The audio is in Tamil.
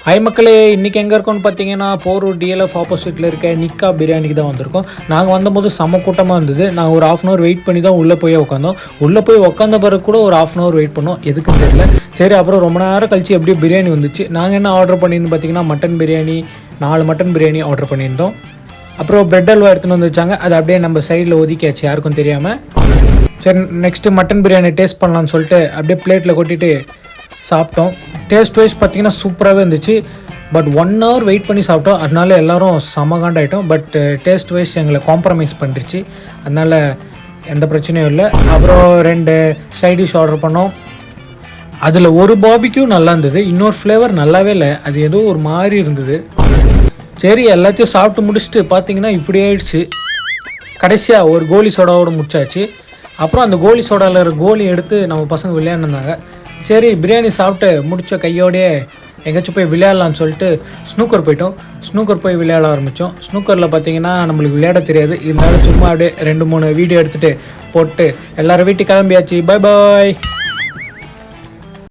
ஹாய் மக்களே, இன்றைக்கி எங்கே இருக்கோன்னு பார்த்தீங்கன்னா போரூர் டிஎல்எஃப் ஆப்போசிட்டில் இருக்க நிக்கா பிரியாணிக்கு தான் வந்திருக்கோம். நாங்கள் வந்தபோது செம்ம கூட்டமாக இருந்தது. நாங்கள் ஒரு 1/2 hour வெயிட் பண்ணி தான் உள்ளே போய் உட்காந்தோம். உள்ளே போய் உட்காந்த பிறகு கூட ஒரு 1/2 hour வெயிட் பண்ணோம், எதுக்குன்னு தெரியல. சரி, அப்புறம் ரொம்ப நேரம் கழிச்சு எப்படியும் பிரியாணி வந்துச்சு. நாங்கள் என்ன ஆர்டர் பண்ணியிருந்தோம் பார்த்தீங்கன்னா mutton biryani, 4 mutton biryani order பண்ணியிருந்தோம். அப்புறம் பிரெட் அல்வா எடுத்துன்னு வந்து வச்சாங்க, அது அப்படியே நம்ம சைடில் ஒதுக்கியாச்சு யாருக்கும் தெரியாமல். சரி, நெக்ஸ்ட்டு மட்டன் பிரியாணி டேஸ்ட் பண்ணலான்னு சொல்லிட்டு அப்படியே பிளேட்டில் கொட்டிட்டு சாப்பிட்டோம். டேஸ்ட் வைஸ் பார்த்திங்கன்னா சூப்பராகவே இருந்துச்சு. பட் 1 hour வெயிட் பண்ணி சாப்பிட்டோம், அதனால எல்லோரும் செமகாண்டாயிட்டோம். பட் டேஸ்ட் வைஸ் எங்களை காம்ப்ரமைஸ் பண்ணிருச்சு, அதனால் எந்த பிரச்சனையும் இல்லை. அப்புறம் 2 சைட் டிஷ் ஆர்டர் பண்ணோம். அதில் ஒரு பாபிக்யூ நல்லா இருந்தது, இன்னொரு ஃப்ளேவர் நல்லாவே இல்லை, அது ஏதோ ஒரு மாதிரி இருந்தது. சரி, எல்லாத்தையும் சாப்பிட்டு முடிச்சுட்டு பார்த்திங்கன்னா இப்படி ஆயிடுச்சு. கடைசியாக ஒரு கோலி சோடாவோடு முடிச்சாச்சு. அப்புறம் அந்த கோலி சோடாவில் இருக்கிற கோலி எடுத்து நம்ம பசங்க விளையாண்டுருந்தாங்க. சரி, பிரியாணி சாப்பிட்டு முடித்த கையோடையே எங்கேயாச்சும் போய் விளையாடலான்னு சொல்லிட்டு ஸ்னூக்கர் போயிட்டோம். ஸ்னூக்கர் போய் விளையாட ஆரம்பித்தோம். ஸ்னூக்கரில் பார்த்திங்கன்னா நம்மளுக்கு விளையாட தெரியாது, இருந்தாலும் சும்மா அப்படியே 2-3 வீடியோ எடுத்துகிட்டு போட்டு எல்லோரும் வீட்டுக்கு கிளம்பியாச்சு. பாய் பாய்.